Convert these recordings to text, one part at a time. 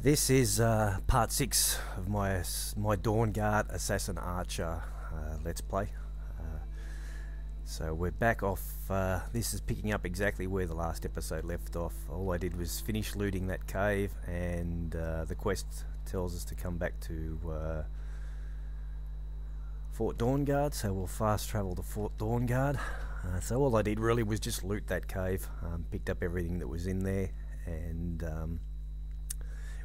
This is part 6 of my Dawnguard Assassin Archer Let's Play. So we're back off, this is picking up exactly where the last episode left off. All I did was finish looting that cave, and the quest tells us to come back to Fort Dawnguard, so we'll fast travel to Fort Dawnguard. So all I did really was just loot that cave, picked up everything that was in there, and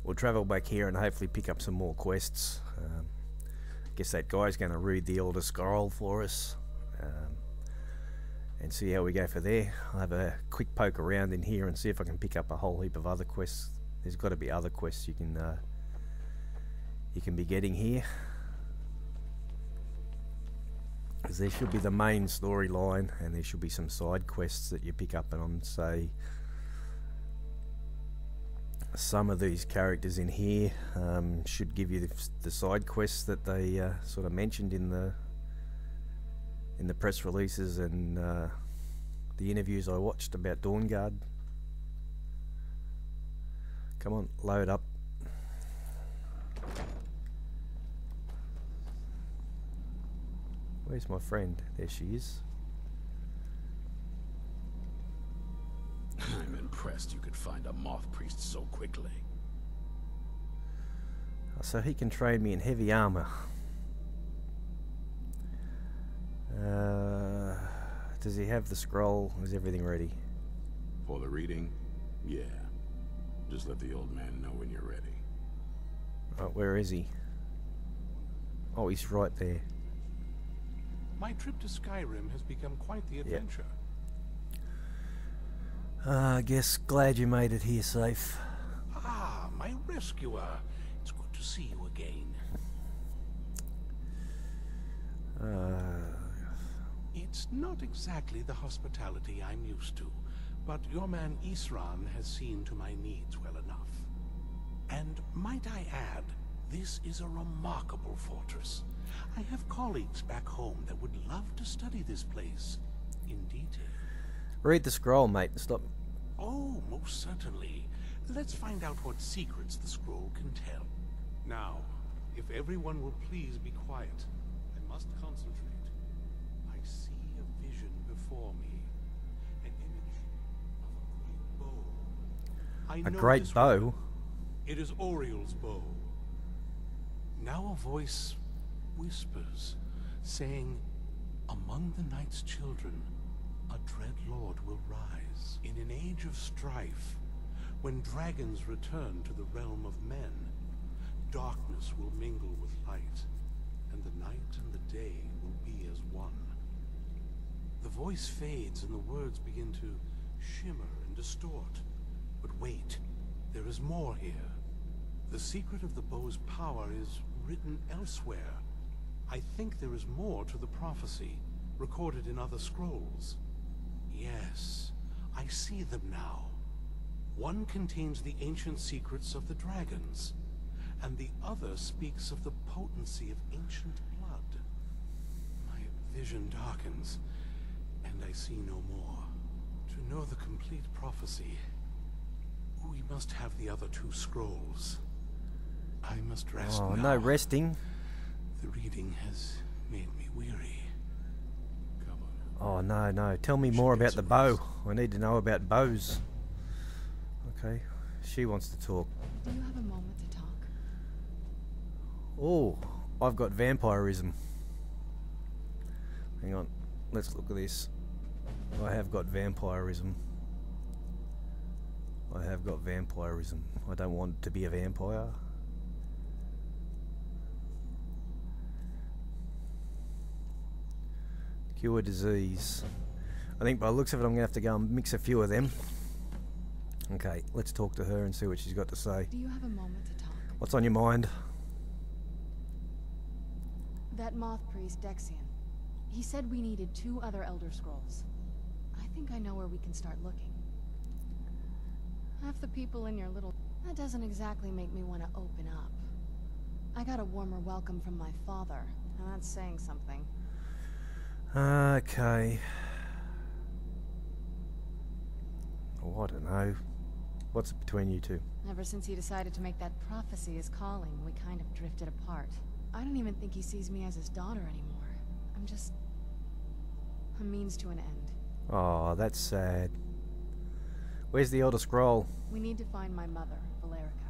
we'll travel back here and hopefully pick up some more quests. I guess that guy's going to read the Elder Scroll for us, and see how we go for there. I'll have a quick poke around in here and see if I can pick up a whole heap of other quests. There's got to be other quests you can be getting here, because there should be the main storyline, and there should be some side quests that you pick up on, say. Some of these characters in here should give you the side quests that they sort of mentioned in the press releases and the interviews I watched about Dawnguard. Come on, load up. Where's my friend? There she is. I'm impressed you could find a moth priest so quickly. So he can train me in heavy armor. Does he have the scroll? Is everything ready? For the reading? Yeah. Just let the old man know when you're ready. Right, where is he? Oh, he's right there. My trip to Skyrim has become quite the adventure. I guess glad you made it here safe. Ah, my rescuer. It's good to see you again. It's not exactly the hospitality I'm used to, but your man Isran has seen to my needs well enough. And might I add, this is a remarkable fortress. I have colleagues back home that would love to study this place in detail. Read the scroll, mate. Stop. Oh, most certainly. Let's find out what secrets the scroll can tell. Now, if everyone will please be quiet, I must concentrate. I see a vision before me. An image of a great bow. I A know great this bow? one. It is Oriel's bow. Now a voice whispers, saying, among the night's children, a dread lord will rise. In an age of strife, when dragons return to the realm of men, darkness will mingle with light, and the night and the day will be as one. The voice fades and the words begin to shimmer and distort. But wait, there is more here. The secret of the bow's power is written elsewhere. I think there is more to the prophecy, recorded in other scrolls. Yes, I see them now. One contains the ancient secrets of the dragons, and the other speaks of the potency of ancient blood. My vision darkens, and I see no more. To know the complete prophecy, we must have the other two scrolls. I must rest now. No resting. The reading has made me weary. Oh, no. Tell me more about the bow. I need to know about bows. Okay. She wants to talk. Do you have a moment to talk? Oh, I've got vampirism. Hang on. Let's look at this. I have got vampirism. I don't want to be a vampire. Cure disease. I think by the looks of it I'm going to have to go and mix a few of them. Okay, let's talk to her and see what she's got to say. Do you have a moment to talk? What's on your mind? That moth priest, Dexian. He said we needed 2 other Elder Scrolls. I think I know where we can start looking. Half the people in your little... That doesn't exactly make me want to open up. I got a warmer welcome from my father, and that's saying something. Okay. Oh, I don't know. What's between you two? Ever since he decided to make that prophecy his calling, we kind of drifted apart. I don't even think he sees me as his daughter anymore. I'm just a means to an end. Oh, that's sad. Where's the Elder Scroll? We need to find my mother, Valerica.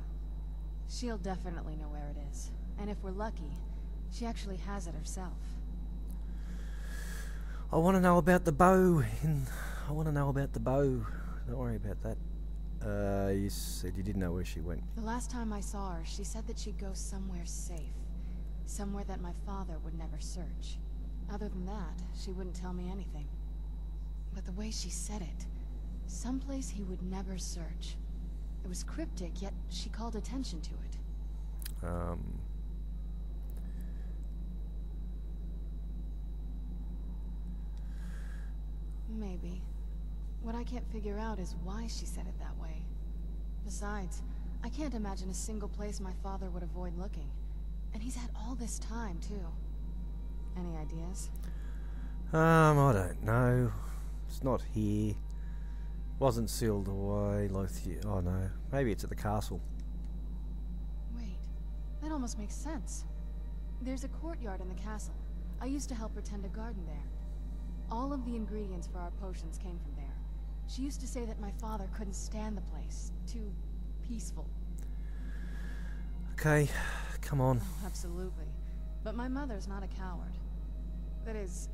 She'll definitely know where it is. And if we're lucky, she actually has it herself. I want to know about the bow. I want to know about the bow. Don't worry about that. You said you didn't know where she went. The last time I saw her, she said that she'd go somewhere safe. Somewhere that my father would never search. Other than that, she wouldn't tell me anything. But the way she said it, someplace he would never search. It was cryptic, yet she called attention to it. Maybe. What I can't figure out is why she said it that way. Besides, I can't imagine a single place my father would avoid looking. And he's had all this time, too. Any ideas? I don't know. It's not here. Wasn't sealed away. Oh no. Maybe it's at the castle. Wait. That almost makes sense. There's a courtyard in the castle. I used to help her tend a garden there. All of the ingredients for our potions came from there. She used to say that my father couldn't stand the place. Too peaceful. Okay, come on. Oh, absolutely. But my mother's not a coward. That is,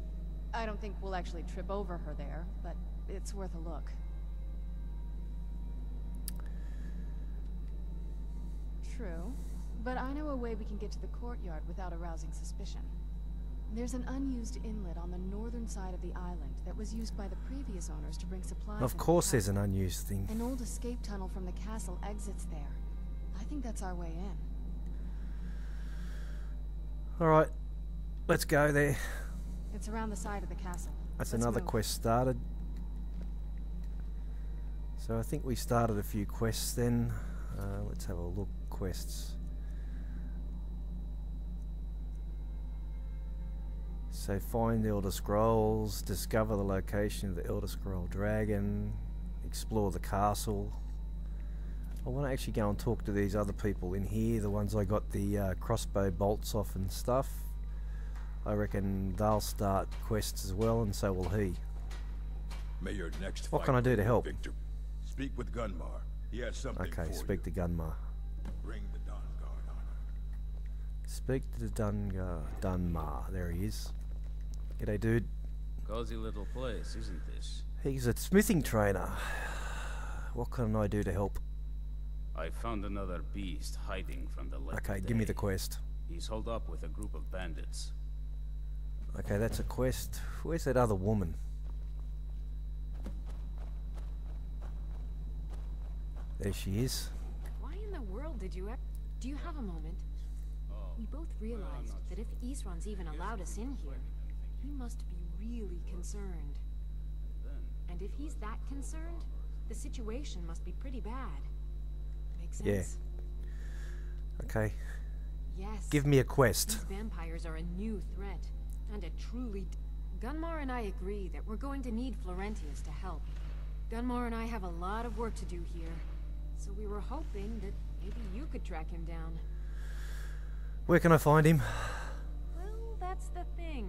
I don't think we'll actually trip over her there, but it's worth a look. True. But I know a way we can get to the courtyard without arousing suspicion. There's an unused inlet on the northern side of the island that was used by the previous owners to bring supplies. Of course there's an unused thing. An old escape tunnel from the castle exits there. I think that's our way in. Alright, let's go there. It's around the side of the castle. That's Let's another move. quest started. So I think we started a few quests then. Let's have a look. Quests. So find the Elder Scrolls, discover the location of the Elder Scroll Dragon, explore the castle. I want to actually go and talk to these other people in here, the ones I got the crossbow bolts off and stuff. I reckon they'll start quests as well, and so will he. May your next What fight can I do to help? victor. Speak with Gunma. He has something Okay, for speak you. to Gunma. Bring the Dawnguard on her. Speak to the Dunma. There he is. G'day, dude. Cozy little place, isn't this? He's a smithing trainer. What can I do to help? I found another beast hiding from the light. Okay, of give me day. the quest. He's holed up with a group of bandits. Okay, that's a quest. Where's that other woman? There she is. Why in the world did you ever... Do you have a moment? We both realized that if Isran's even allowed us in here, he must be really concerned. And if he's that concerned, the situation must be pretty bad. Makes sense? Yeah. Okay. Yes. Give me a quest. These vampires are a new threat, and a truly... Gunmar and I agree that we're going to need Florentius to help. Gunmar and I have a lot of work to do here, so we were hoping that maybe you could track him down. Where can I find him? Well, that's the thing.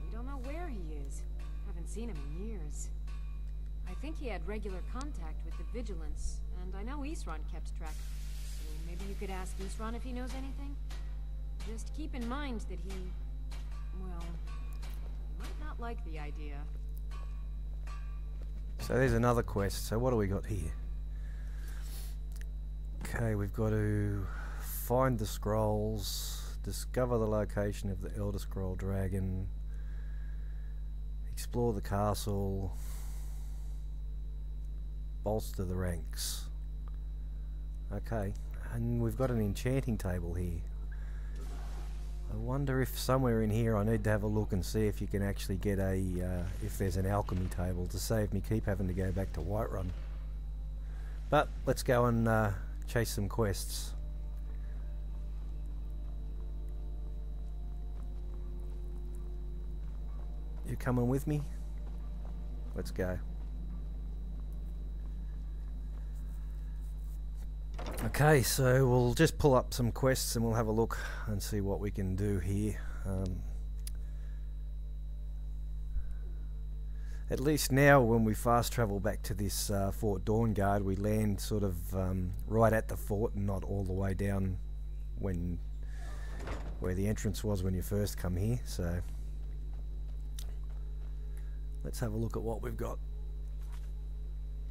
We don't know where he is. Haven't seen him in years. I think he had regular contact with the Vigilance, and I know Isran kept track. So maybe you could ask Isran if he knows anything? Just keep in mind that he... well... might not like the idea. So there's another quest. So what do we got here? Okay, we've got to find the scrolls, discover the location of the Elder Scroll Dragon, explore the castle, bolster the ranks. Okay, and we've got an enchanting table here. I wonder if somewhere in here I need to have a look and see if you can actually get a, if there's an alchemy table to save me keep having to go back to Whiterun. But let's go and chase some quests. You coming with me? Let's go. Okay, so we'll just pull up some quests and we'll have a look and see what we can do here. At least now when we fast travel back to this Fort Dawnguard, we land sort of right at the fort and not all the way down where the entrance was when you first come here. So let's have a look at what we've got.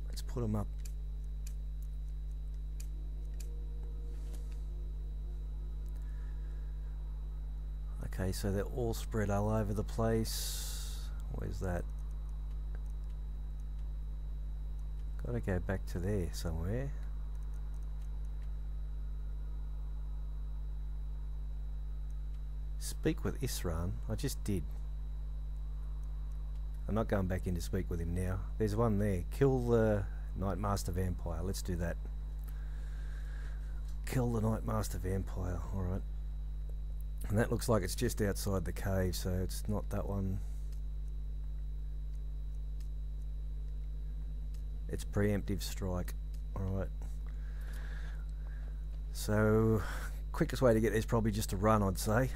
Let's put them up. Okay, so they're all spread all over the place. Where's that? Gotta go back to there somewhere. Speak with Isran. I just did. I'm not going back in to speak with him now. There's one there. Kill the Nightmaster Vampire. Let's do that. Kill the Nightmaster Vampire. Alright. And that looks like it's just outside the cave, so it's not that one. It's preemptive strike. Alright. So, quickest way to get there is probably just to run, I'd say.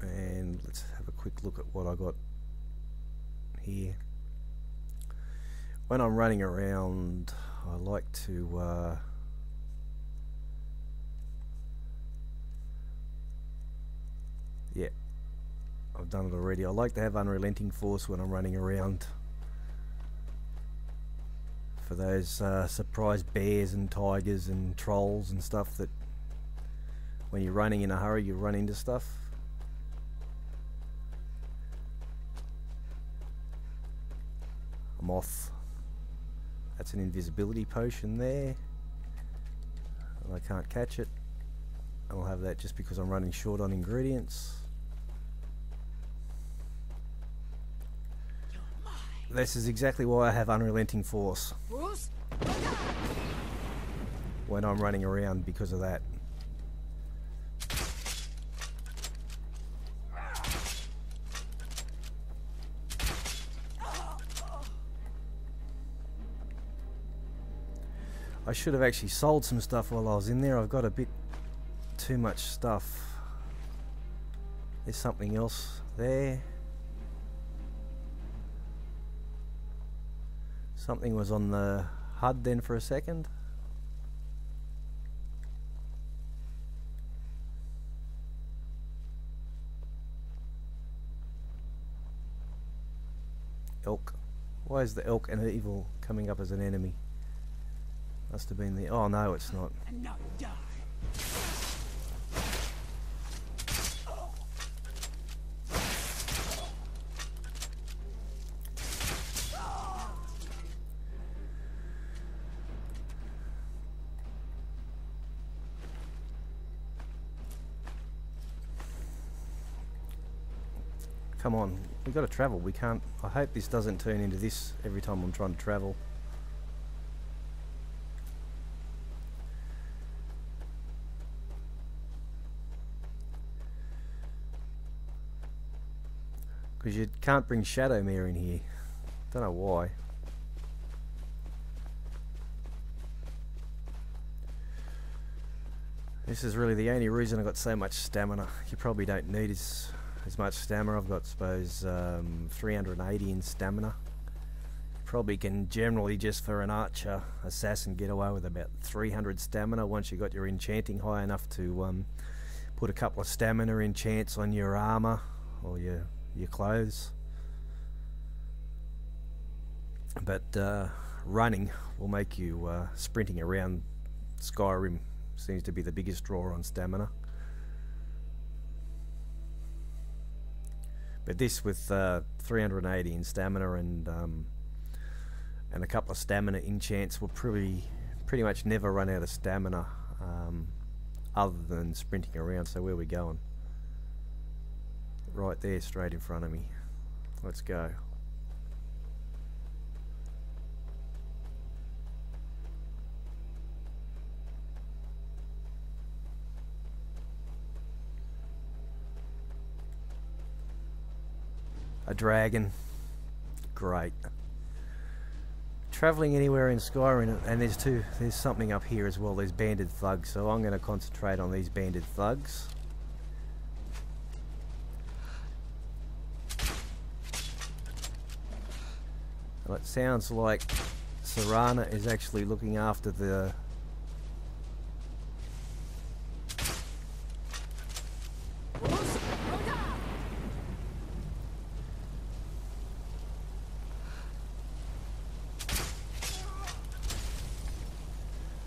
And let's have a quick look at what I got here. When I'm running around, I like to yeah, I've done it already. I like to have unrelenting force when I'm running around for those surprise bears and tigers and trolls and stuff that when you're running in a hurry you run into stuff. A moth. That's an invisibility potion there. And I can't catch it. I'll have that just because I'm running short on ingredients. This is exactly why I have unrelenting force when I'm running around, because of that. I should have actually sold some stuff while I was in there. I've got a bit too much stuff. There's something else there. Something was on the HUD then for a second. Elk. Why is the elk and evil coming up as an enemy? Must have been the... Oh no, it's not. And now die. Come on, we've got to travel. We can't... I hope this doesn't turn into this every time I'm trying to travel. Because you can't bring Shadowmere in here. Don't know why. This is really the only reason I got so much stamina. You probably don't need as much stamina. I've got, suppose, 380 in stamina. Probably can generally, just for an archer assassin, get away with about 300 stamina once you got your enchanting high enough to put a couple of stamina enchants on your armor or your clothes. But running will make you sprinting around Skyrim seems to be the biggest draw on stamina. But this with 380 in stamina and a couple of stamina enchants will pretty much never run out of stamina other than sprinting around. So where are we going? Right there, straight in front of me. Let's go. A dragon. great. Travelling anywhere in Skyrim, and there's something up here as well. There's banded thugs, so I'm going to concentrate on these banded thugs. Well, it sounds like Serana is actually looking after the...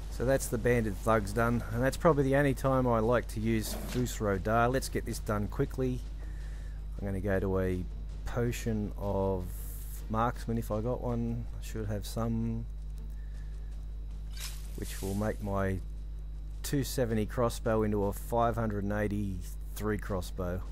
So that's the banded thugs done, and that's probably the only time I like to use Fusro Da. Let's get this done quickly. I'm going to go to a potion of marksman if I got one. I should have some, which will make my 270 crossbow into a 583 crossbow.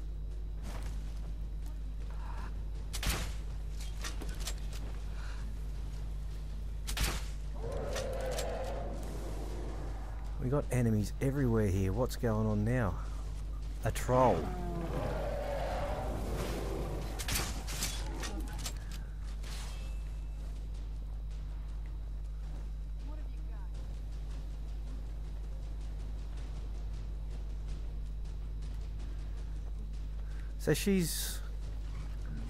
We got enemies everywhere here. What's going on now? A troll. So she's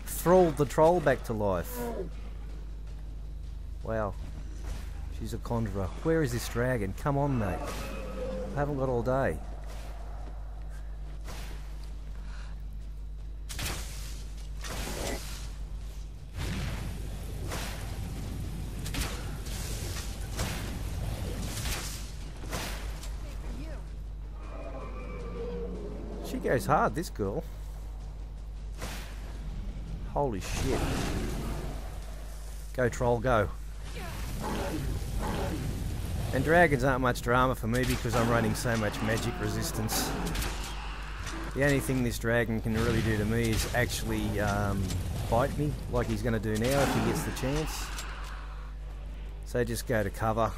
thralled the troll back to life. Wow. She's a conjurer. Where is this dragon? Come on, mate. I haven't got all day. She goes hard, this girl. Holy shit. Go, troll, go. And dragons aren't much drama for me because I'm running so much magic resistance. The only thing this dragon can really do to me is actually bite me, like he's going to do now if he gets the chance. So just go to cover.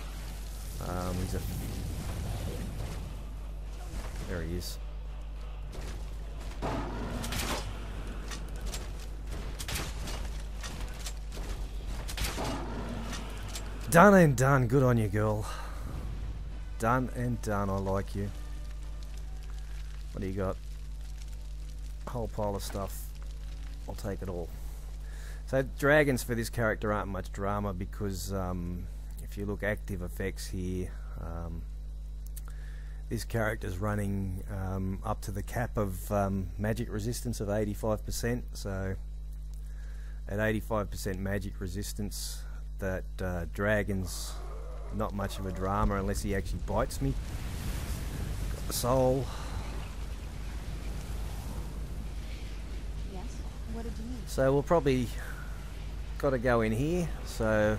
There he is. Done and done. Good on you, girl. Done and done. I like you. What do you got? A whole pile of stuff. I'll take it all. So dragons for this character aren't much drama because if you look active effects here, this character's running up to the cap of magic resistance of 85%. So at 85% magic resistance, that dragon's not much of a drama unless he actually bites me. Got the soul. Yes? What did you need? So we'll probably got to go in here, so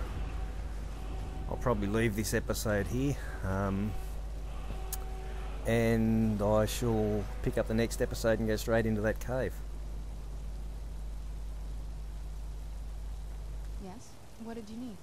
I'll probably leave this episode here, and I shall pick up the next episode and go straight into that cave. Yes? What did you need?